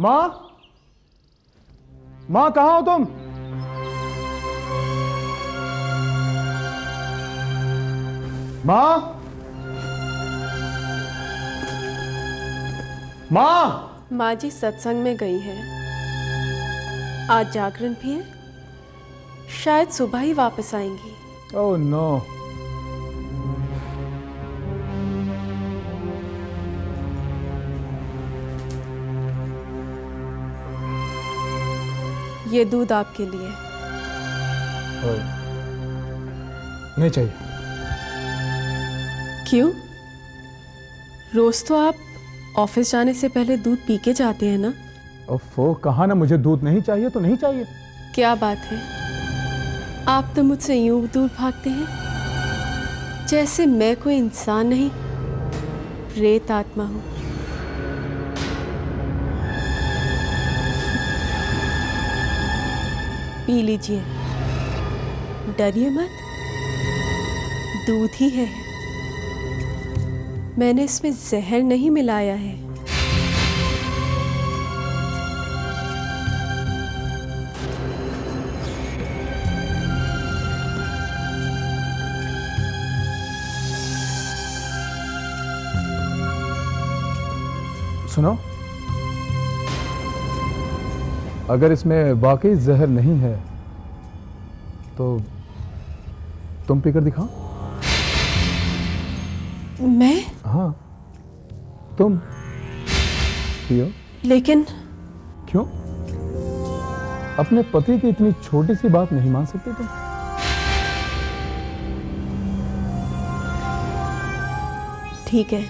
माँ, माँ कहाँ हो तुम? माँ, माँ। माँ जी सत्संग में गई हैं। आज जागरण भी है, शायद सुबह ही वापस आएंगी। Oh no. ये दूध आपके लिए। नहीं चाहिए। क्यों? रोज तो आप ऑफिस जाने से पहले दूध पी के जाते हैं ना? ओफो, कहा ना मुझे दूध नहीं चाहिए तो नहीं चाहिए। क्या बात है, आप तो मुझसे यूं दूर भागते हैं जैसे मैं कोई इंसान नहीं, प्रेत आत्मा हूं। पी लीजिए, डरिए मत, दूध ही है। मैंने इसमें जहर नहीं मिलाया है। सुनो, अगर इसमें वाकई जहर नहीं है तो तुम पीकर दिखाओ। मैं? हाँ, तुम पियो। लेकिन क्यों? अपने पति की इतनी छोटी सी बात नहीं मान सकते तुम? ठीक है।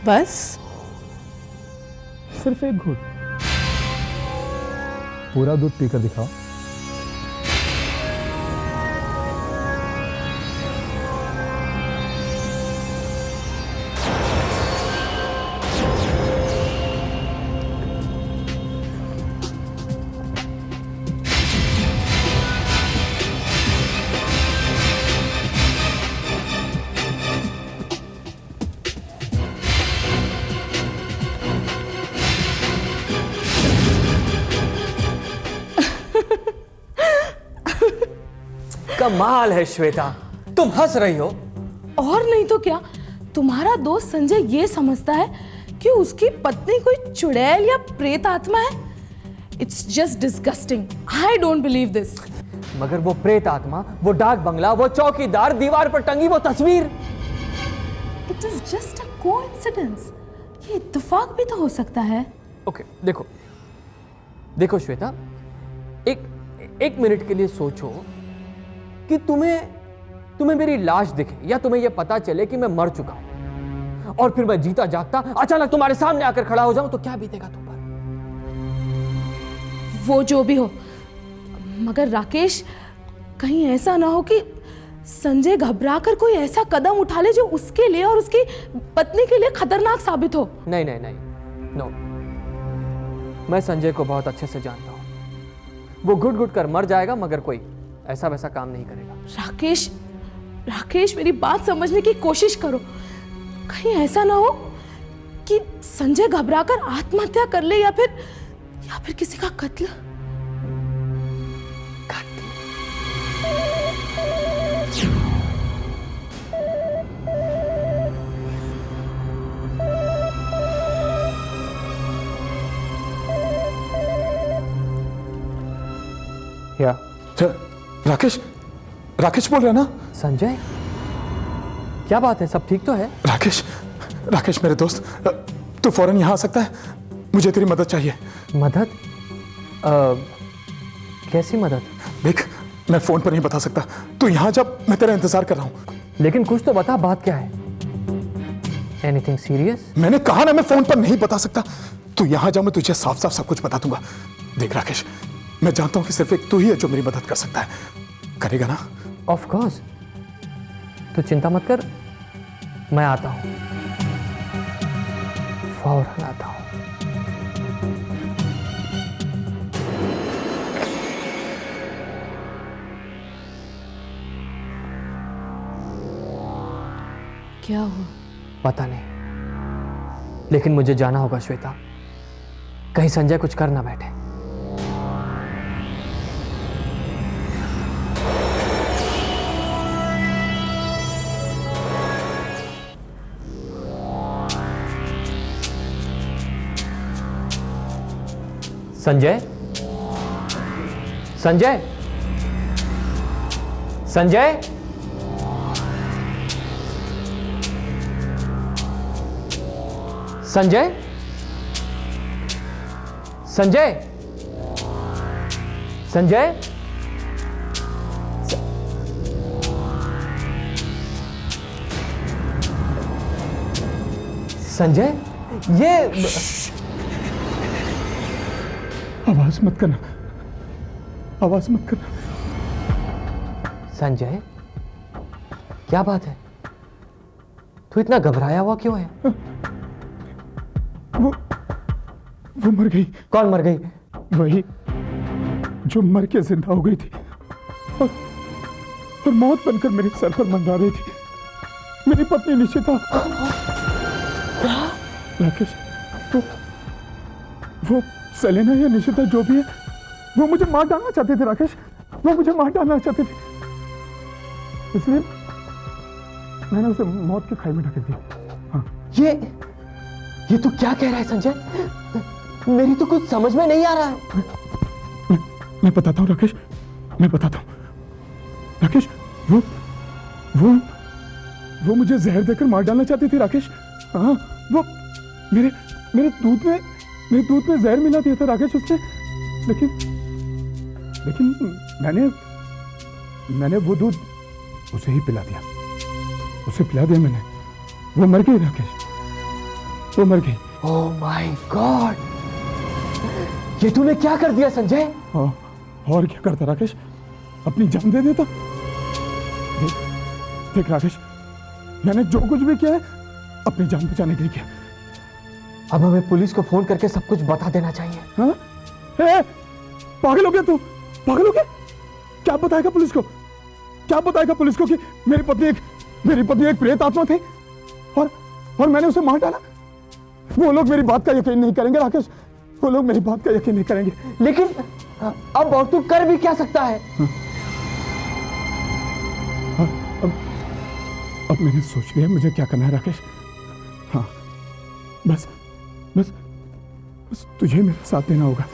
बस सिर्फ एक घूंट। पूरा दूध पीकर दिखाओ। कमाल है श्वेता, तुम हंस रही हो। और नहीं तो क्या, तुम्हारा दोस्त संजय ये समझता है कि उसकी पत्नी कोई चुड़ैल या प्रेत आत्मा है। It's just disgusting. I don't believe this. मगर वो प्रेत आत्मा, वो डाक बंगला, वो चौकीदार, दीवार पर टंगी वो तस्वीर, it is just a coincidence. ये इत्तेफाक भी तो हो सकता है। ओके, देखो देखो श्वेता, एक मिनट के लिए सोचो कि तुम्हें मेरी लाश दिखे या तुम्हें यह पता चले कि मैं मर चुका हूं, और फिर मैं जीता जागता अचानक तुम्हारे सामने आकर खड़ा हो जाऊं, तो क्या बीतेगा तुम पर? वो जो भी हो, मगर राकेश, कहीं ऐसा ना हो कि संजय घबराकर कोई ऐसा कदम उठा ले जो उसके लिए और उसकी पत्नी के लिए खतरनाक साबित हो। नहीं नहीं नहीं, नो। मैं संजय को बहुत अच्छे से जानता हूं। वो घुट घुट कर मर जाएगा, मगर कोई ऐसा वैसा काम नहीं करेगा। राकेश, मेरी बात समझने की कोशिश करो। कहीं ऐसा ना हो कि संजय घबराकर आत्महत्या कर ले या फिर किसी का कत्ल। या राकेश बोल रहा है ना? संजय, क्या बात है? सब ठीक तो है? राकेश मेरे दोस्त, तू फौरन यहां आ सकता है? मुझे तेरी मदद चाहिए। मदद? कैसी मदद? देख, मैं फोन पर नहीं बता सकता। तू यहां जा, मैं तेरा इंतजार कर रहा हूं। लेकिन कुछ तो बता, बात क्या है? Anything serious? मैंने कहा ना, मैं फोन पर नहीं बता सकता। तू यहां जा, मैं तुझे साफ साफ सब कुछ बता दूंगा। देख राकेश, मैं जानता हूं कि सिर्फ एक तू ही है जो मेरी मदद कर सकता है। करेगा ना? Of course. तो चिंता मत कर, मैं आता हूं, फौरन आता हूं। क्या हुआ? पता नहीं, लेकिन मुझे जाना होगा श्वेता, कहीं संजय कुछ कर ना बैठे। संजय, संजय, संजय, संजय, संजय, संजय, संजय, ये आवाज मत करना, आवाज मत करना। संजय, क्या बात है? तू इतना घबराया हुआ क्यों है? वो मर गई। कौन मर गई? वही जो मर के जिंदा हो गई थी और मौत बनकर मेरे सर पर मंडरा रही थी, मेरी पत्नी निशिता। राकेश, वो सेलेना या निशिता जो भी है, वो मुझे मार डालना चाहते थे। राकेश, वो मुझे मार डालना चाहते थे, इसलिए मैंने उसे मौत की खाई में ढकेल दिया। हाँ। ये तू क्या कह रहा है संजय? मेरी तो कुछ समझ में नहीं आ रहा है। मैं बताता हूँ राकेश, मैं बताता हूँ। राकेश, वो मुझे जहर देकर मार डालना चाहती थी। राकेश, हाँ, वो मेरे दूध में जहर मिला दिया था राकेश उसने, लेकिन मैंने वो दूध उसे ही पिला दिया, उसे पिला दिया मैंने। वो मर गई राकेश, वो मर गई। ओह माय गॉड, ये तूने क्या कर दिया संजय? और क्या करता राकेश, अपनी जान दे देता। देख राकेश, मैंने जो कुछ भी किया है अपनी जान बचाने के लिए किया। अब हमें पुलिस को फोन करके सब कुछ बता देना चाहिए। हाँ? पागल हो गया तू? पागल हो गया? क्या बताएगा पुलिस को? क्या बताएगा पुलिस को कि मेरी पत्नी एक प्रेत आत्मा थी और मैंने उसे मार डाला? वो लोग मेरी बात का यकीन नहीं करेंगे राकेश, वो लोग मेरी बात का यकीन नहीं करेंगे। लेकिन अब और तू कर भी क्या सकता है? अब मैंने सोच लिया मुझे क्या करना है राकेश। हाँ, बस तुझे मेरा साथ देना होगा।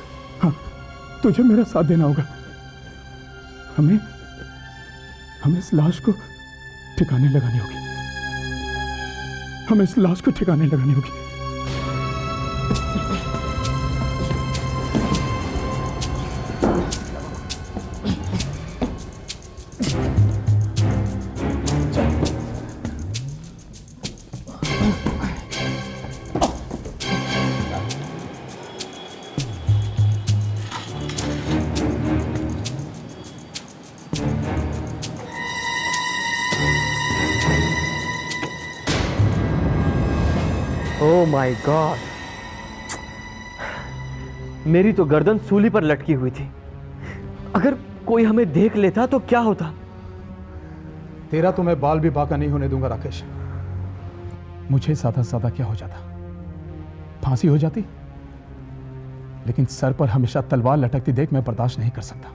हाँ, तुझे मेरा साथ देना होगा। हमें इस लाश को ठिकाने लगानी होगी। हमें इस लाश को ठिकाने लगानी होगी। ओह माय गॉड, मेरी तो गर्दन सूली पर लटकी हुई थी। अगर कोई हमें देख लेता तो क्या होता? तेरा तो मैं बाल भी बाका नहीं होने दूंगा राकेश। मुझे सादा सादा क्या हो जाता, फांसी हो जाती, लेकिन सर पर हमेशा तलवार लटकती देख मैं बर्दाश्त नहीं कर सकता।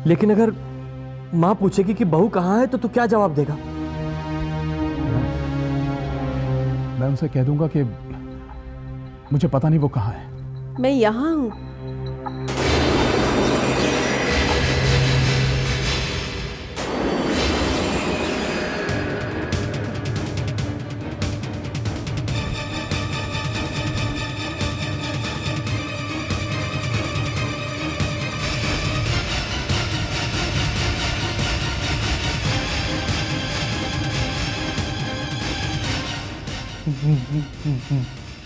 लेकिन अगर मां पूछेगी कि बहू कहां है तो तू क्या जवाब देगा? मैं उनसे कह दूंगा कि मुझे पता नहीं वो कहां है। मैं यहां हूं।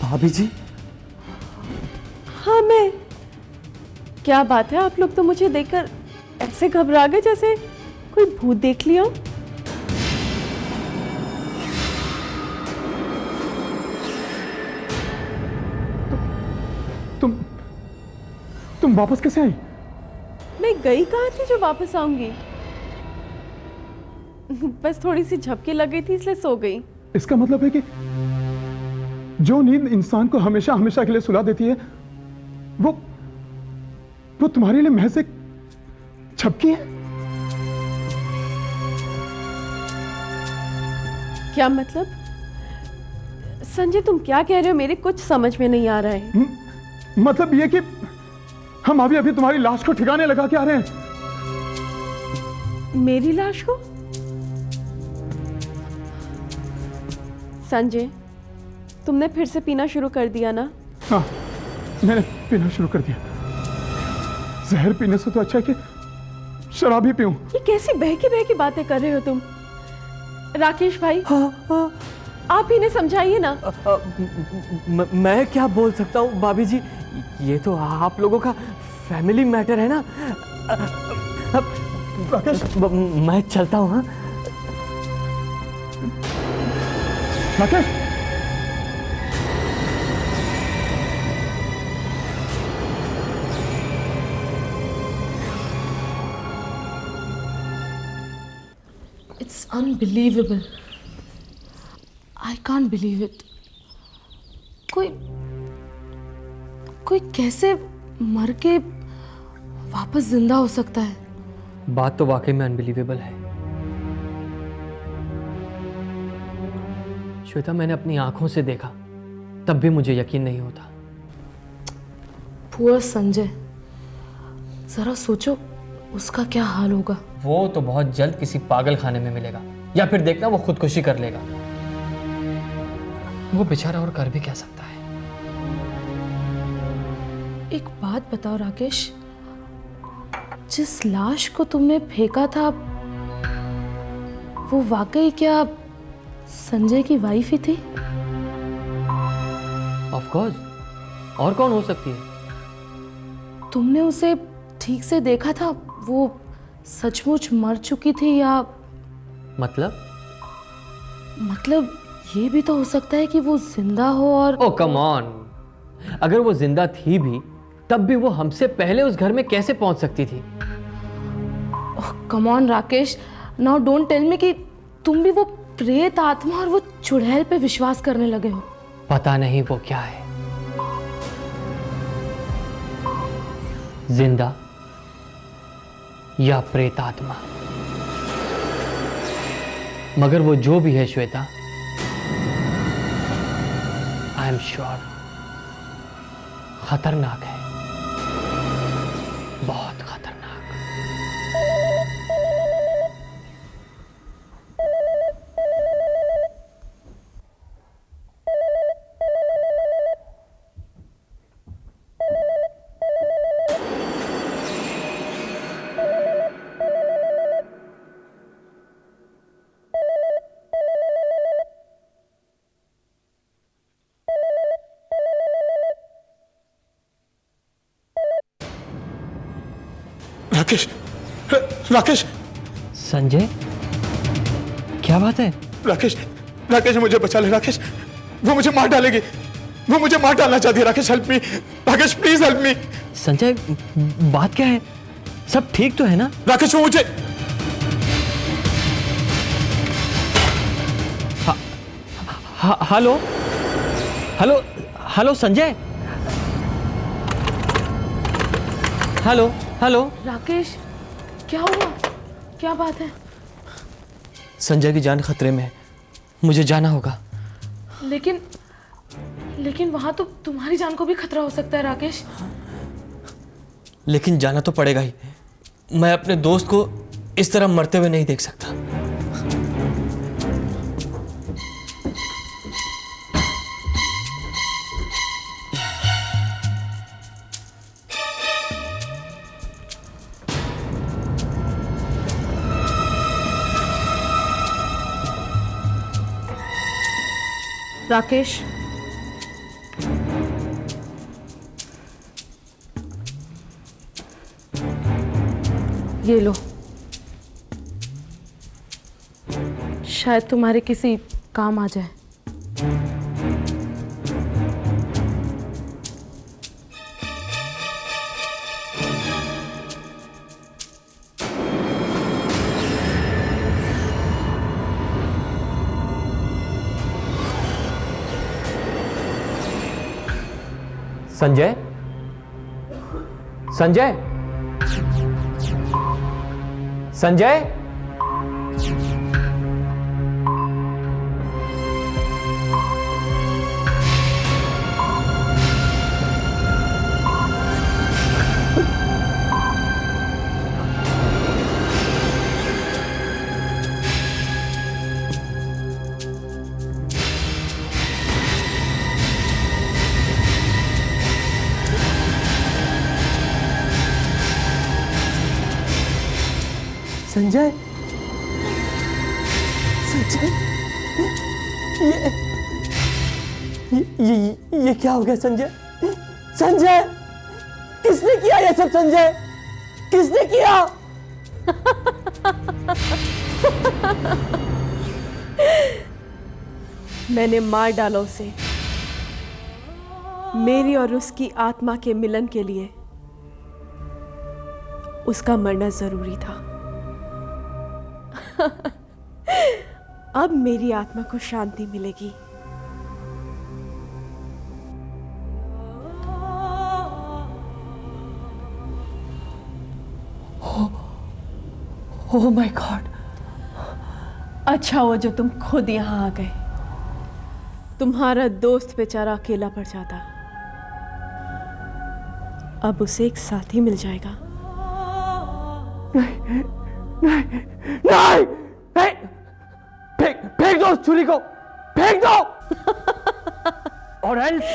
भाभी जी? हाँ, मैं। क्या बात है, आप लोग तो मुझे देखकर ऐसे घबरा गए जैसे कोई भूत देख लिया। वापस कैसे आई? मैं गई कहाँ थी जो वापस आऊंगी? बस थोड़ी सी झपकी लग गई थी इसलिए सो गई। इसका मतलब है कि जो नींद इंसान को हमेशा हमेशा के लिए सुला देती है वो तुम्हारे लिए महज एक झपकी है। क्या मतलब? संजय तुम क्या कह रहे हो? मेरे कुछ समझ में नहीं आ रहा है। मतलब ये कि हम अभी अभी तुम्हारी लाश को ठिकाने लगा के आ रहे हैं। मेरी लाश को? संजय तुमने फिर से पीना शुरू कर दिया ना? हाँ, मैंने पीना शुरू कर दिया। जहर पीने से तो अच्छा है कि शराब ही पीऊं। ये कैसी बहकी बातें कर रहे हो तुम? राकेश भाई, हाँ, आप इन्हें समझाइए ना। मैं क्या बोल सकता हूँ भाभी जी, ये तो आप लोगों का फैमिली मैटर है ना। राकेश, मैं चलता हूँ। हाँ Rakesh, It's unbelievable. I can't believe it. कोई कैसे मर के वापस जिंदा हो सकता है? बात तो वाकई में अनबिलीवेबल है श्वेता, मैंने अपनी आंखों से देखा तब भी मुझे यकीन नहीं होता। पुअर संजय, जरा सोचो उसका क्या हाल होगा। वो तो बहुत जल्द किसी पागल खाने में मिलेगा, या फिर देखना वो खुदकुशी कर लेगा। वो बेचारा और कर भी क्या सकता है। एक बात बताओ राकेश, जिस लाश को तुमने फेंका था वो वाकई क्या संजय की वाइफ ही थी? ऑफ कोर्स, और कौन हो सकती है? तुमने उसे ठीक से देखा था? वो सचमुच मर चुकी थी या मतलब ये भी तो हो सकता है कि वो जिंदा हो और ओ कम ऑन, अगर वो जिंदा थी भी तब भी वो हमसे पहले उस घर में कैसे पहुंच सकती थी? Come on Rakesh, now don't tell me कि तुम भी वो प्रेत आत्मा और वो चुड़ैल पे विश्वास करने लगे हो। पता नहीं वो क्या है, जिंदा या प्रेत आत्मा, मगर वो जो भी है श्वेता, आई एम श्योर खतरनाक है, बहुत खतरनाक। राकेश, राकेश, संजय, क्या बात है? राकेश, राकेश मुझे बचा ले। राकेश, वो मुझे मार डालेगी, वो मुझे मार डालना चाहती है। Rakesh help me, Rakesh please help me. Sanjay, बात क्या है? सब ठीक तो है ना? राकेश वो मुझे hello hello hello Sanjay, hello hello. Rakesh, क्या हुआ? क्या बात है? संजय की जान खतरे में है, मुझे जाना होगा। लेकिन वहां तो तुम्हारी जान को भी खतरा हो सकता है राकेश। लेकिन जाना तो पड़ेगा ही, मैं अपने दोस्त को इस तरह मरते हुए नहीं देख सकता। राकेश, ये लो, शायद तुम्हारे किसी काम आ जाए। संजय, संजय, संजय, संजय, संजय, ये क्या हो गया संजय? संजय, किसने किया ये सब? संजय, किसने किया? मैंने मार डाला उसे। मेरी और उसकी आत्मा के मिलन के लिए उसका मरना जरूरी था। अब मेरी आत्मा को शांति मिलेगी। Oh my God! अच्छा हुआ जो तुम खुद यहां आ गए। तुम्हारा दोस्त बेचारा अकेला पड़ जाता। अब उसे एक साथी मिल जाएगा। नहीं, नहीं, नहीं, फेंक दो उस छुरी को, फेंक दो। और एल्स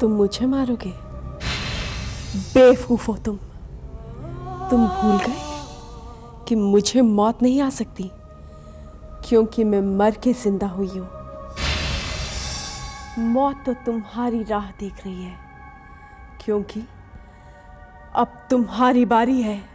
तुम मुझे मारोगे? बेवकूफ हो तुम। तुम भूल गए कि मुझे मौत नहीं आ सकती, क्योंकि मैं मर के जिंदा हुई हूं। मौत तो तुम्हारी राह देख रही है, क्योंकि अब तुम्हारी बारी है।